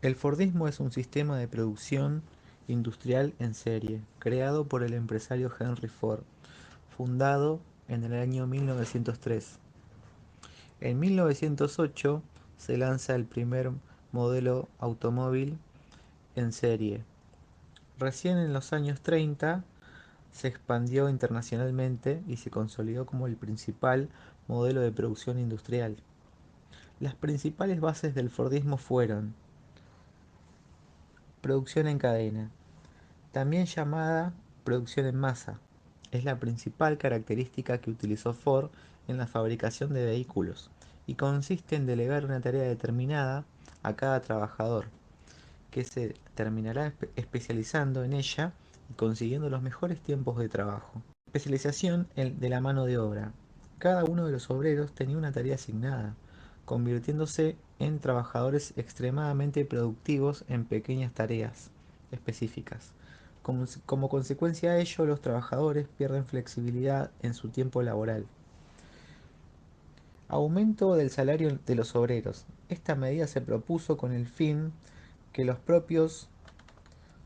El Fordismo es un sistema de producción industrial en serie, creado por el empresario Henry Ford, fundado en el año 1903. En 1908 se lanza el primer modelo automóvil en serie. Recién en los años 30 se expandió internacionalmente y se consolidó como el principal modelo de producción industrial. Las principales bases del Fordismo fueron producción en cadena, también llamada producción en masa. Es la principal característica que utilizó Ford en la fabricación de vehículos y consiste en delegar una tarea determinada a cada trabajador, que se terminará especializando en ella y consiguiendo los mejores tiempos de trabajo. Especialización de la mano de obra. Cada uno de los obreros tenía una tarea asignada, convirtiéndose en trabajadores extremadamente productivos en pequeñas tareas específicas. Como consecuencia de ello, los trabajadores pierden flexibilidad en su tiempo laboral. Aumento del salario de los obreros. Esta medida se propuso con el fin que los propios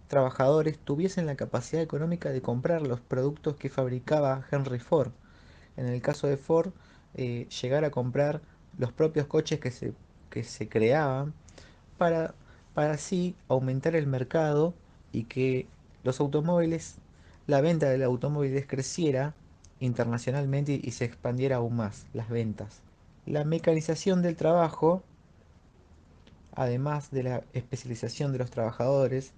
trabajadores tuviesen la capacidad económica de comprar los productos que fabricaba Henry Ford. En el caso de Ford, llegar a comprar los propios coches que se creaban para, para así aumentar el mercado y que los automóviles, la venta de automóviles creciera internacionalmente y se expandiera aún más las ventas. La mecanización del trabajo, además de la especialización de los trabajadores,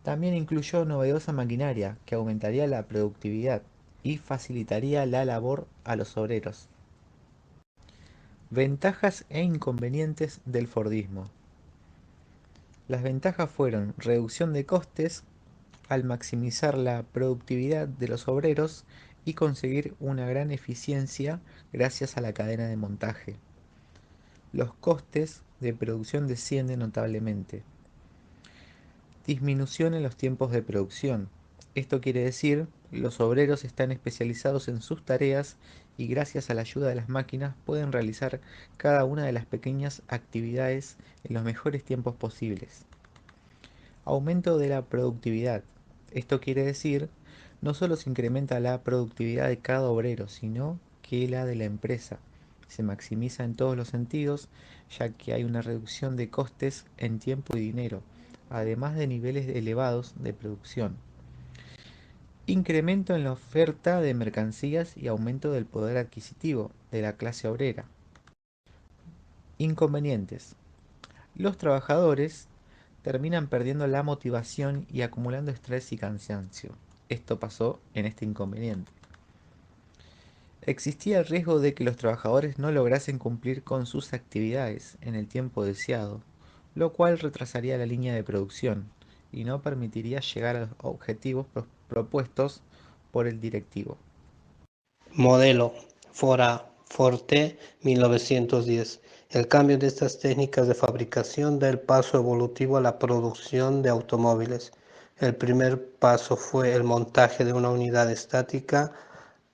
también incluyó novedosa maquinaria que aumentaría la productividad y facilitaría la labor a los obreros. Ventajas e inconvenientes del Fordismo. Las ventajas fueron reducción de costes al maximizar la productividad de los obreros y conseguir una gran eficiencia gracias a la cadena de montaje. Los costes de producción descienden notablemente. Disminución en los tiempos de producción. Esto quiere decir, los obreros están especializados en sus tareas y gracias a la ayuda de las máquinas pueden realizar cada una de las pequeñas actividades en los mejores tiempos posibles. Aumento de la productividad. Esto quiere decir, no solo se incrementa la productividad de cada obrero, sino que la de la empresa. Se maximiza en todos los sentidos, ya que hay una reducción de costes en tiempo y dinero, además de niveles elevados de producción. Incremento en la oferta de mercancías y aumento del poder adquisitivo de la clase obrera. Inconvenientes. Los trabajadores terminan perdiendo la motivación y acumulando estrés y cansancio. Esto pasó en este inconveniente. Existía el riesgo de que los trabajadores no lograsen cumplir con sus actividades en el tiempo deseado, lo cual retrasaría la línea de producción y no permitiría llegar a los objetivos propuestos por el directivo. Modelo Forte 1910. El cambio de estas técnicas de fabricación da el paso evolutivo a la producción de automóviles. El primer paso fue el montaje de una unidad estática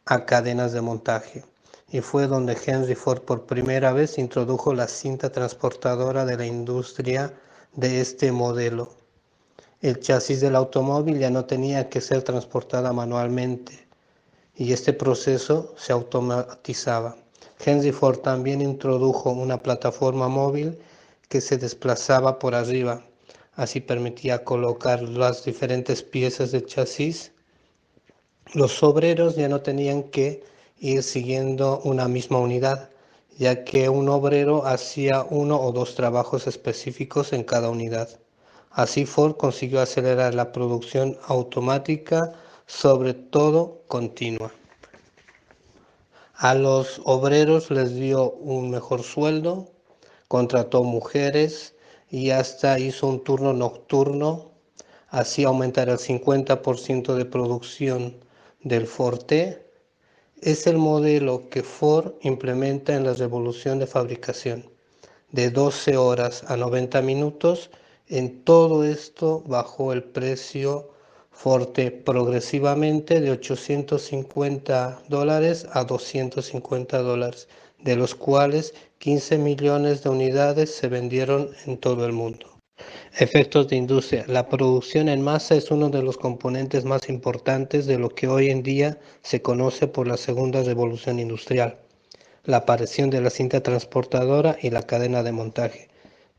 a cadenas de montaje, y fue donde Henry Ford por primera vez introdujo la cinta transportadora de la industria de este modelo. El chasis del automóvil ya no tenía que ser transportada manualmente, y este proceso se automatizaba. Henry Ford también introdujo una plataforma móvil que se desplazaba por arriba. Así permitía colocar las diferentes piezas del chasis. Los obreros ya no tenían que ir siguiendo una misma unidad, ya que un obrero hacía uno o dos trabajos específicos en cada unidad. Así Ford consiguió acelerar la producción automática, sobre todo continua. A los obreros les dio un mejor sueldo, contrató mujeres y hasta hizo un turno nocturno, así aumentar el 50% de producción del Forte. Es el modelo que Ford implementa en la revolución de fabricación, de 12 horas a 90 minutos. En todo esto bajó el precio Forte progresivamente de $850 a $250, de los cuales 15 millones de unidades se vendieron en todo el mundo. Efectos de industria. La producción en masa es uno de los componentes más importantes de lo que hoy en día se conoce por la segunda revolución industrial, la aparición de la cinta transportadora y la cadena de montaje,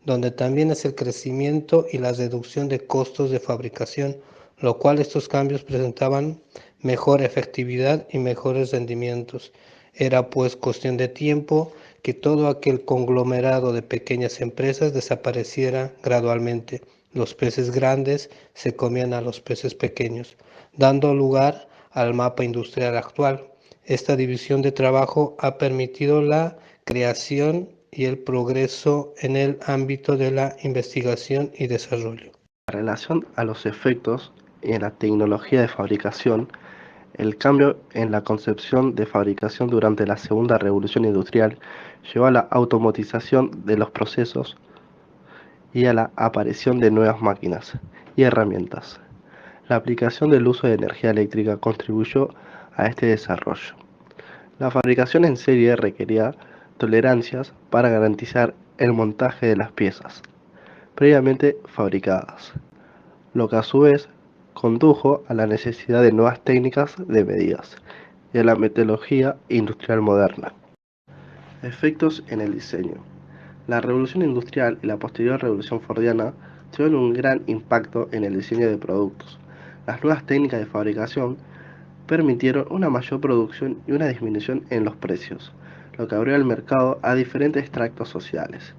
donde también es el crecimiento y la reducción de costos de fabricación, lo cual estos cambios presentaban mejor efectividad y mejores rendimientos. Era pues cuestión de tiempo que todo aquel conglomerado de pequeñas empresas desapareciera gradualmente. Los peces grandes se comían a los peces pequeños, dando lugar al mapa industrial actual. Esta división de trabajo ha permitido la creación y el progreso en el ámbito de la investigación y desarrollo. En relación a los efectos en la tecnología de fabricación, el cambio en la concepción de fabricación durante la Segunda Revolución Industrial llevó a la automatización de los procesos y a la aparición de nuevas máquinas y herramientas. La aplicación del uso de energía eléctrica contribuyó a este desarrollo. La fabricación en serie requería tolerancias para garantizar el montaje de las piezas previamente fabricadas, lo que a su vez condujo a la necesidad de nuevas técnicas de medidas y a la metodología industrial moderna. Efectos en el diseño. La revolución industrial y la posterior revolución fordiana tuvieron un gran impacto en el diseño de productos. Las nuevas técnicas de fabricación permitieron una mayor producción y una disminución en los precios, lo que abrió el mercado a diferentes extractos sociales.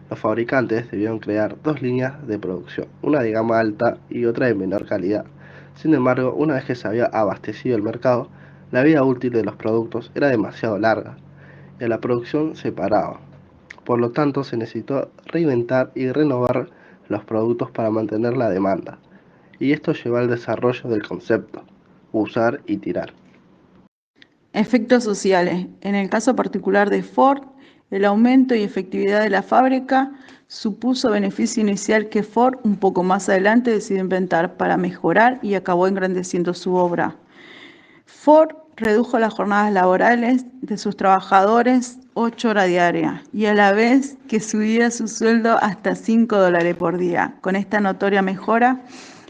Los fabricantes debieron crear dos líneas de producción, una de gama alta y otra de menor calidad. Sin embargo, una vez que se había abastecido el mercado, la vida útil de los productos era demasiado larga y la producción se paraba. Por lo tanto, se necesitó reinventar y renovar los productos para mantener la demanda, y esto llevó al desarrollo del concepto usar y tirar. Efectos sociales. En el caso particular de Ford, el aumento y efectividad de la fábrica supuso beneficio inicial que Ford un poco más adelante decidió inventar para mejorar y acabó engrandeciendo su obra. Ford redujo las jornadas laborales de sus trabajadores 8 horas diarias y a la vez que subía su sueldo hasta $5 por día. Con esta notoria mejora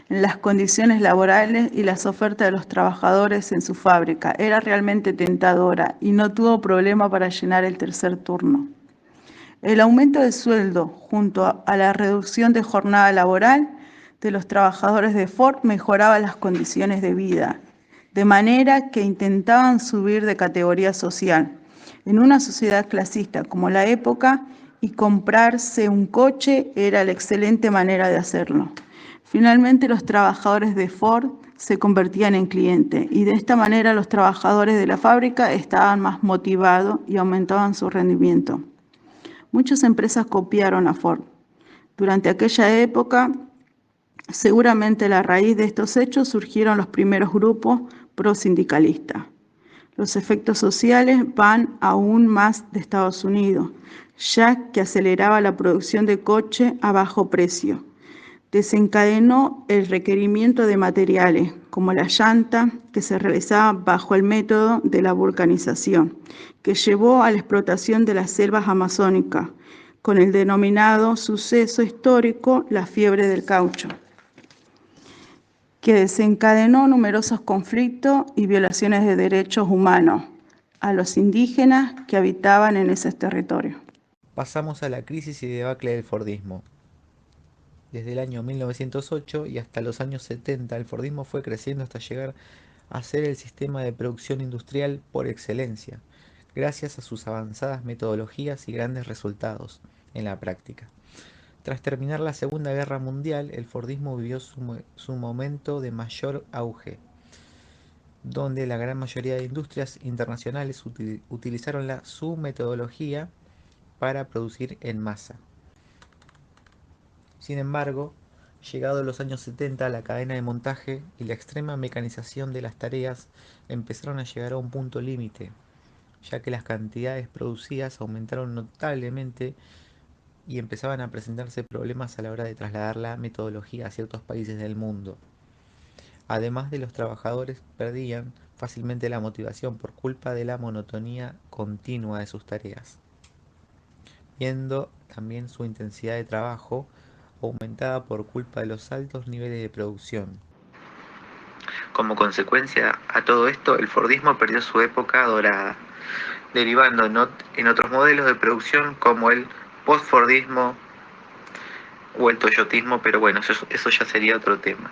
en las condiciones laborales y las ofertas de los trabajadores en su fábrica era realmente tentadora y no tuvo problema para llenar el tercer turno. El aumento de sueldo junto a la reducción de jornada laboral de los trabajadores de Ford mejoraba las condiciones de vida, de manera que intentaban subir de categoría social. En una sociedad clasista como la época, y comprarse un coche era la excelente manera de hacerlo. Finalmente, los trabajadores de Ford se convertían en clientes y de esta manera los trabajadores de la fábrica estaban más motivados y aumentaban su rendimiento. Muchas empresas copiaron a Ford. Durante aquella época, seguramente a la raíz de estos hechos surgieron los primeros grupos prosindicalistas. Los efectos sociales van aún más de Estados Unidos, ya que aceleraba la producción de coches a bajo precio. Desencadenó el requerimiento de materiales, como la llanta, que se realizaba bajo el método de la vulcanización, que llevó a la explotación de las selvas amazónicas, con el denominado suceso histórico, la fiebre del caucho, que desencadenó numerosos conflictos y violaciones de derechos humanos a los indígenas que habitaban en esos territorios. Pasamos a la crisis y debacle del Fordismo. Desde el año 1908 y hasta los años 70, el Fordismo fue creciendo hasta llegar a ser el sistema de producción industrial por excelencia, gracias a sus avanzadas metodologías y grandes resultados en la práctica. Tras terminar la Segunda Guerra Mundial, el Fordismo vivió su momento de mayor auge, donde la gran mayoría de industrias internacionales utilizaron su metodología para producir en masa. Sin embargo, llegados los años 70, la cadena de montaje y la extrema mecanización de las tareas empezaron a llegar a un punto límite, ya que las cantidades producidas aumentaron notablemente y empezaban a presentarse problemas a la hora de trasladar la metodología a ciertos países del mundo. Además de los trabajadores perdían fácilmente la motivación por culpa de la monotonía continua de sus tareas, viendo también su intensidad de trabajo aumentada por culpa de los altos niveles de producción. Como consecuencia a todo esto, el Fordismo perdió su época dorada, derivando en otros modelos de producción como el post-Fordismo o el Toyotismo, pero bueno, eso ya sería otro tema.